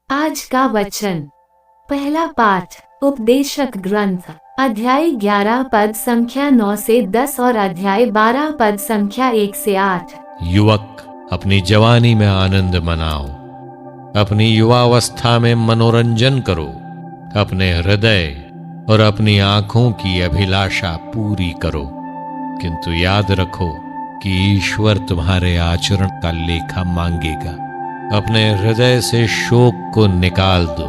आज का वचन। पहला पाठ उपदेशक ग्रंथ अध्याय 11 पद संख्या 9 से 10 और अध्याय 12 पद संख्या 1 से 8। युवक अपनी जवानी में आनंद मनाओ, अपनी युवावस्था में मनोरंजन करो, अपने हृदय और अपनी आंखों की अभिलाषा पूरी करो। किंतु याद रखो कि ईश्वर तुम्हारे आचरण का लेखा मांगेगा। अपने हृदय से शोक को निकाल दो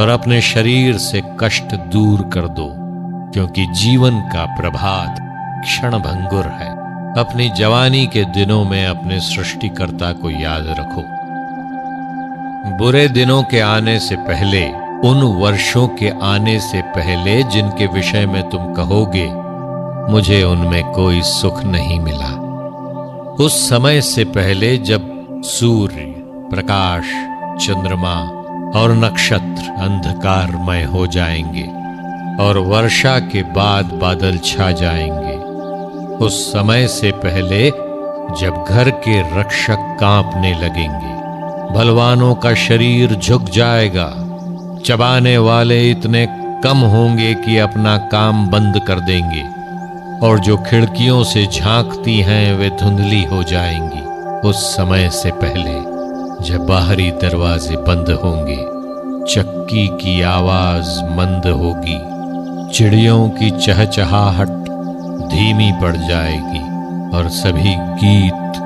और अपने शरीर से कष्ट दूर कर दो, क्योंकि जीवन का प्रभात क्षणभंगुर है। अपनी जवानी के दिनों में अपने सृष्टिकर्ता को याद रखो। बुरे दिनों के आने से पहले, उन वर्षों के आने से पहले जिनके विषय में तुम कहोगे मुझे उनमें कोई सुख नहीं मिला, उस समय से पहले जब सूर्य, प्रकाश, चंद्रमा और नक्षत्र अंधकारमय हो जाएंगे और वर्षा के बाद बादल छा जाएंगे, उस समय से पहले जब घर के रक्षक कांपने लगेंगे, बलवानों का शरीर झुक जाएगा, चबाने वाले इतने कम होंगे कि अपना काम बंद कर देंगे, और जो खिड़कियों से झांकती हैं वे धुंधली हो जाएंगी। उस समय से पहले जब बाहरी दरवाजे बंद होंगे, चक्की की आवाज मंद होगी, चिड़ियों की चहचहाहट धीमी पड़ जाएगी और सभी गीत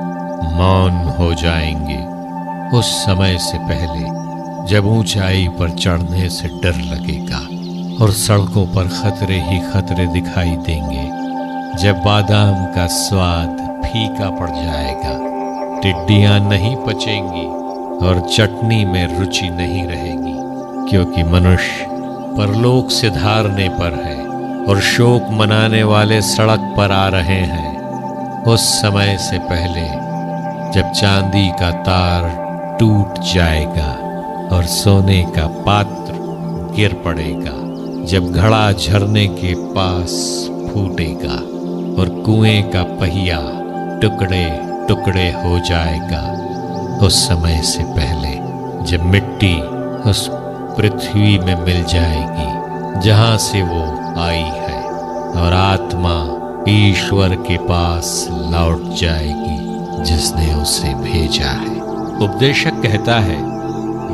मौन हो जाएंगे। उस समय से पहले जब ऊंचाई पर चढ़ने से डर लगेगा और सड़कों पर खतरे ही खतरे दिखाई देंगे, जब बादाम का स्वाद फीका पड़ जाएगा, टिड्डियां नहीं पचेंगी और चटनी में रुचि नहीं रहेगी, क्योंकि मनुष्य परलोक से धारने पर है और शोक मनाने वाले सड़क पर आ रहे हैं। उस समय से पहले जब चांदी का तार टूट जाएगा और सोने का पात्र गिर पड़ेगा, जब घड़ा झरने के पास फूटेगा और कुएं का पहिया टुकड़े टुकड़े हो जाएगा, उस समय से पहले जब मिट्टी उस पृथ्वी में मिल जाएगी जहां से वो आई है और आत्मा ईश्वर के पास लौट जाएगी जिसने उसे भेजा है। उपदेशक कहता है,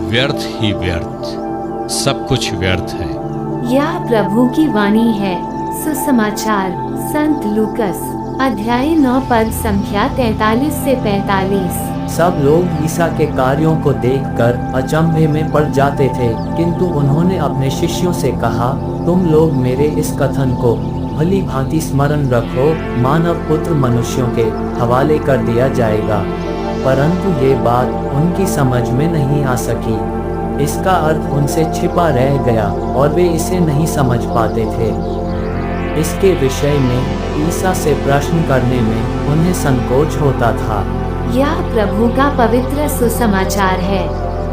व्यर्थ ही व्यर्थ, सब कुछ व्यर्थ है। यह प्रभु की वाणी है। सुसमाचार संत लूकस अध्याय 9 पद संख्या 43 से 45। सब लोग ईसा के कार्यों को देखकर अचंभे में पड़ जाते थे, किंतु उन्होंने अपने शिष्यों से कहा, तुम लोग मेरे इस कथन को भली भांति स्मरण रखो, मानव पुत्र मनुष्यों के हवाले कर दिया जाएगा। परंतु ये बात उनकी समझ में नहीं आ सकी। इसका अर्थ उनसे छिपा रह गया और वे इसे नहीं समझ पाते थे। इसके विषय में ईसा से प्रश्न करने में उन्हें संकोच होता था। यह प्रभु का पवित्र सुसमाचार है।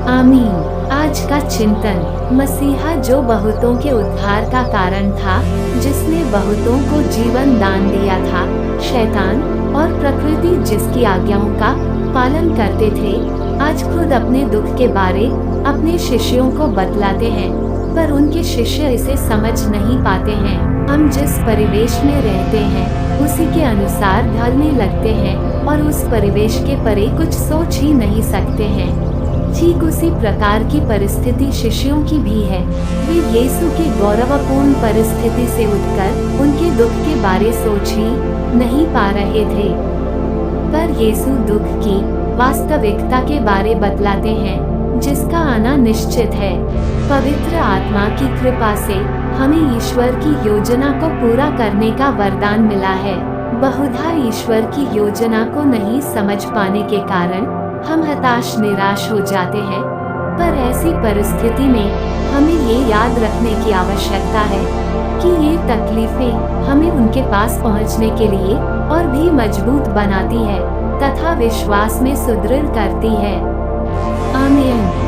आमीन। आज का चिंतन, मसीहा जो बहुतों के उद्धार का कारण था, जिसने बहुतों को जीवन दान दिया था, शैतान और प्रकृति जिसकी आज्ञाओं का पालन करते थे, आज खुद अपने दुख के बारे अपने शिष्यों को बतलाते हैं, पर उनके शिष्य इसे समझ नहीं पाते हैं। हम जिस परिवेश में रहते हैं उसी के अनुसार ढलने लगते हैं और उस परिवेश के परे कुछ सोच ही नहीं सकते हैं। ठीक उसी प्रकार की परिस्थिति शिष्यों की भी है। वे यीशु की गौरवपूर्ण परिस्थिति से उठकर उनके दुख के बारे सोच ही नहीं पा रहे थे, पर यीशु दुख की वास्तविकता के बारे बतलाते हैं जिसका आना निश्चित है। पवित्र आत्मा की कृपा से हमें ईश्वर की योजना को पूरा करने का वरदान मिला है। बहुधा ईश्वर की योजना को नहीं समझ पाने के कारण हम हताश निराश हो जाते हैं, पर ऐसी परिस्थिति में हमें ये याद रखने की आवश्यकता है कि ये तकलीफें हमें उनके पास पहुंचने के लिए और भी मजबूत बनाती है तथा विश्वास में सुदृढ़ करती है। आमीन।